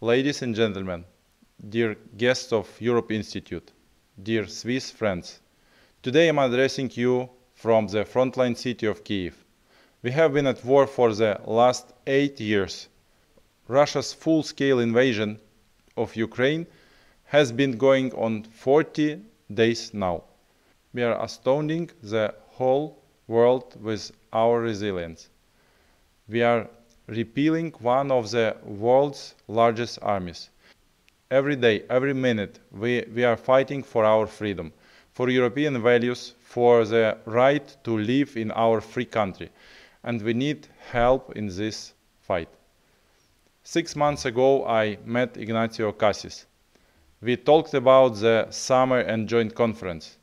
Ladies and gentlemen, dear guests of Europe Institute, dear Swiss friends, today I'm addressing you from the frontline city of Kyiv. We have been at war for the last 8 years. Russia's full-scale invasion of Ukraine has been going on 40 days now. We are astounding the whole world with our resilience. We are repelling one of the world's largest armies. Every day, every minute, we are fighting for our freedom, for European values, for the right to live in our free country. And we need help in this fight. 6 months ago, I met Ignacio Cassis. We talked about the summer and joint conference.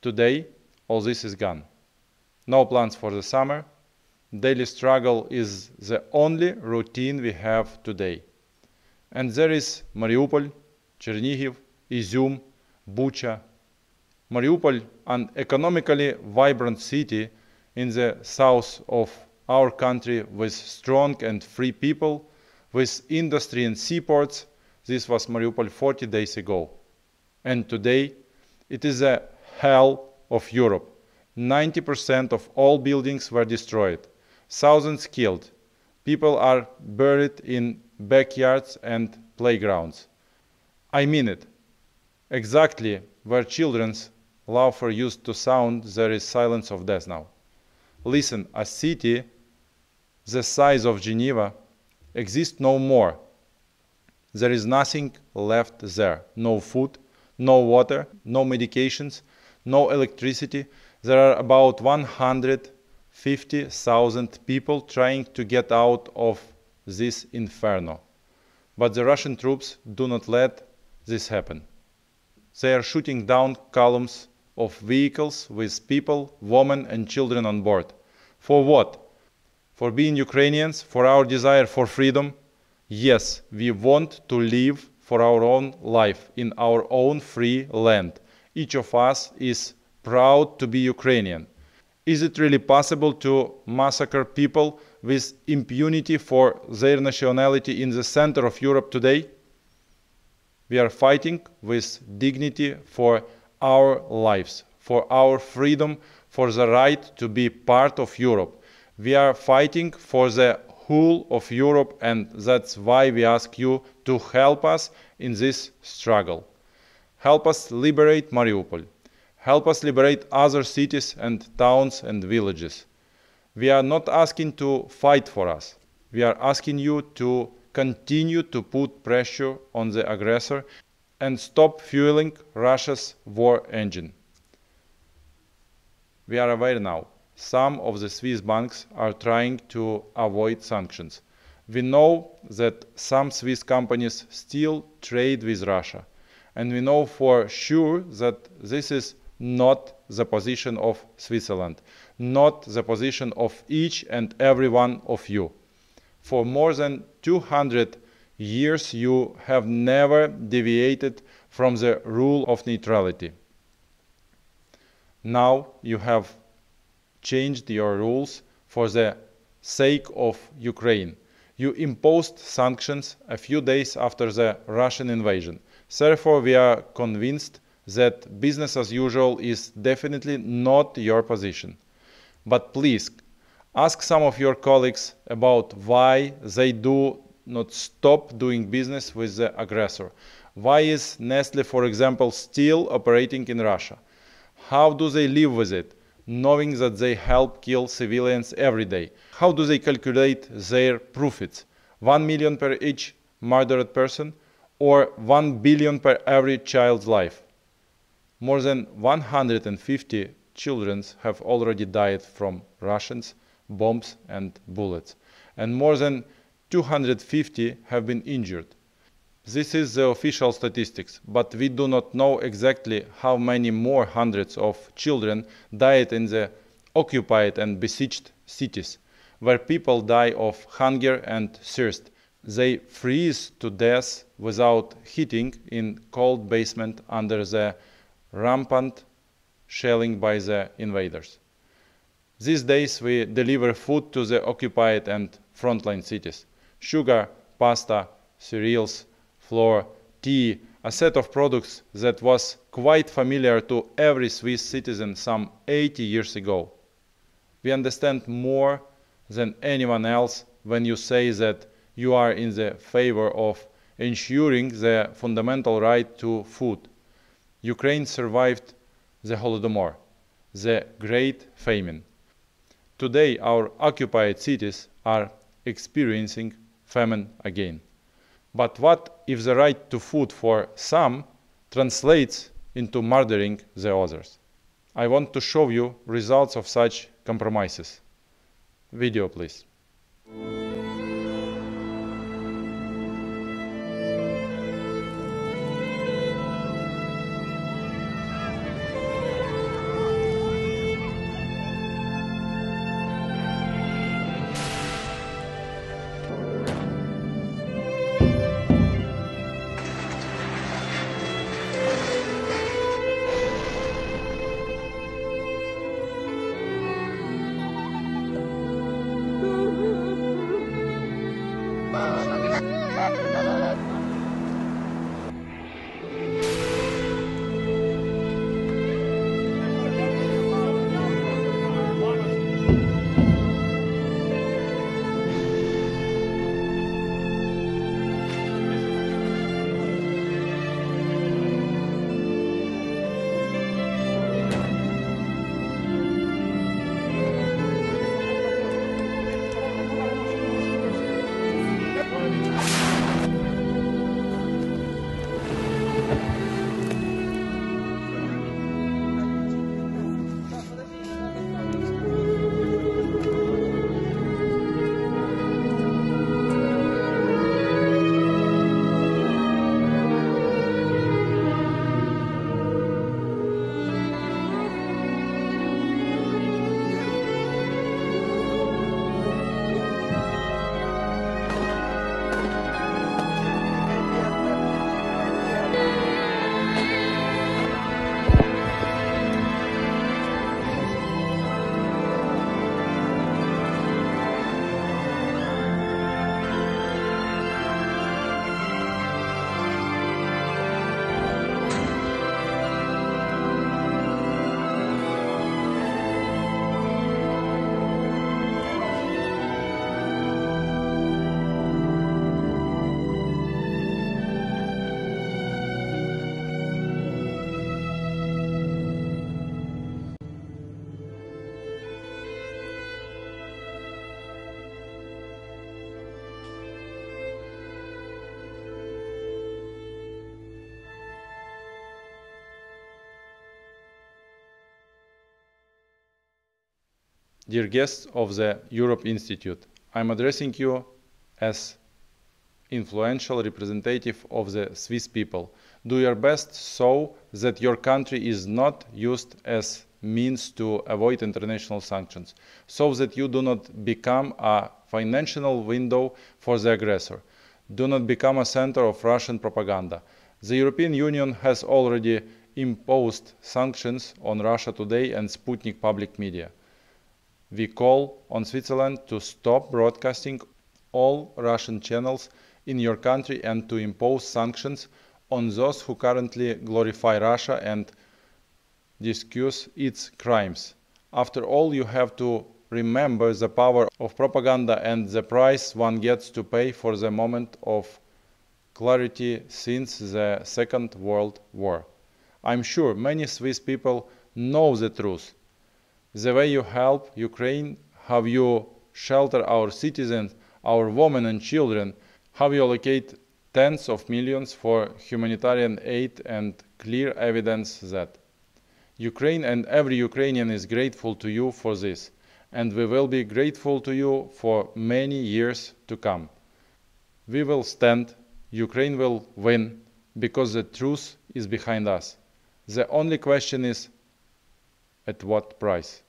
Today, all this is gone. No plans for the summer. Daily struggle is the only routine we have today. And there is Mariupol, Chernihiv, Izum, Bucha. Mariupol, an economically vibrant city in the south of our country with strong and free people, with industry and seaports. This was Mariupol 40 days ago. And today, it is a hell of Europe. 90% of all buildings were destroyed. Thousands killed. People are buried in backyards and playgrounds. I mean it. Exactly where children's laughter used to sound, there is silence of death now. Listen, a city the size of Geneva exists no more. There is nothing left there. No food, no water, no medications, no electricity. There are about 150,000 people trying to get out of this inferno. But the Russian troops do not let this happen. They are shooting down columns of vehicles with people, women and children on board. For what? For being Ukrainians, for our desire for freedom? Yes, we want to live for our own life in our own free land. Each of us is proud to be Ukrainian. Is it really possible to massacre people with impunity for their nationality in the center of Europe today? We are fighting with dignity for our lives, for our freedom, for the right to be part of Europe. We are fighting for the whole of Europe, and that's why we ask you to help us in this struggle. Help us liberate Mariupol. Help us liberate other cities and towns and villages. We are not asking to fight for us. We are asking you to continue to put pressure on the aggressor and stop fueling Russia's war engine. We are aware now. Some of the Swiss banks are trying to avoid sanctions. We know that some Swiss companies still trade with Russia. And we know for sure that this is not the position of Switzerland, not the position of each and every one of you. For more than 200 years, you have never deviated from the rule of neutrality. Now you have changed your rules for the sake of Ukraine. You imposed sanctions a few days after the Russian invasion. Therefore, we are convinced that business as usual is definitely not your position. But please, ask some of your colleagues about why they do not stop doing business with the aggressor. Why is Nestle, for example, still operating in Russia? How do they live with it, knowing that they help kill civilians every day? How do they calculate their profits? 1 million per each murdered person, or 1 billion per every child's life? More than 150 children have already died from Russians, bombs and bullets, and more than 250 have been injured. This is the official statistics, but we do not know exactly how many more hundreds of children died in the occupied and besieged cities, where people die of hunger and thirst. They freeze to death without heating in cold basement under the rampant shelling by the invaders. These days we deliver food to the occupied and frontline cities. Sugar, pasta, cereals, flour, tea, a set of products that was quite familiar to every Swiss citizen some 80 years ago. We understand more than anyone else when you say that you are in the favor of ensuring the fundamental right to food. Ukraine survived the Holodomor, the Great Famine. Today, our occupied cities are experiencing famine again. But what if the right to food for some translates into murdering the others? I want to show you results of such compromises. Video, please. Dear guests of the Europe Institute, I'm addressing you as influential representative of the Swiss people. Do your best so that your country is not used as means to avoid international sanctions, so that you do not become a financial window for the aggressor. Do not become a center of Russian propaganda. The European Union has already imposed sanctions on Russia Today and Sputnik public media. We call on Switzerland to stop broadcasting all Russian channels in your country and to impose sanctions on those who currently glorify Russia and discuss its crimes. After all, you have to remember the power of propaganda and the price one gets to pay for the moment of clarity since the Second World War. I'm sure many Swiss people know the truth. The way you help Ukraine, how you shelter our citizens, our women and children, how you allocate tens of millions for humanitarian aid and clear evidence that Ukraine and every Ukrainian is grateful to you for this, and we will be grateful to you for many years to come. We will stand, Ukraine will win, because the truth is behind us. The only question is, at what price?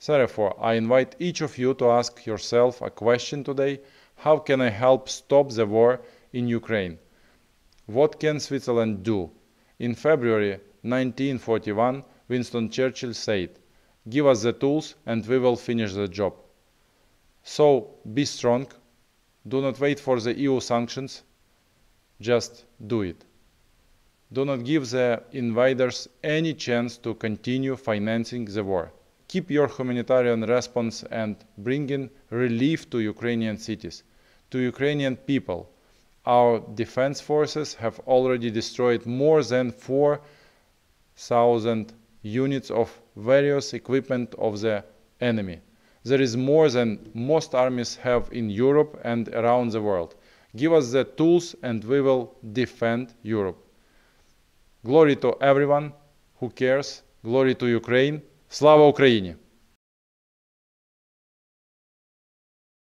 Therefore, I invite each of you to ask yourself a question today: how can I help stop the war in Ukraine? What can Switzerland do? In February 1941, Winston Churchill said, "Give us the tools and we will finish the job." So, be strong, Do not wait for the EU sanctions. Just do it. Do not give the invaders any chance to continue financing the war. Keep your humanitarian response and bring in relief to Ukrainian cities, to Ukrainian people. Our defense forces have already destroyed more than 4,000 units of various equipment of the enemy. There is more than most armies have in Europe and around the world. Give us the tools and we will defend Europe. Glory to everyone who cares. Glory to Ukraine. Слава Україні!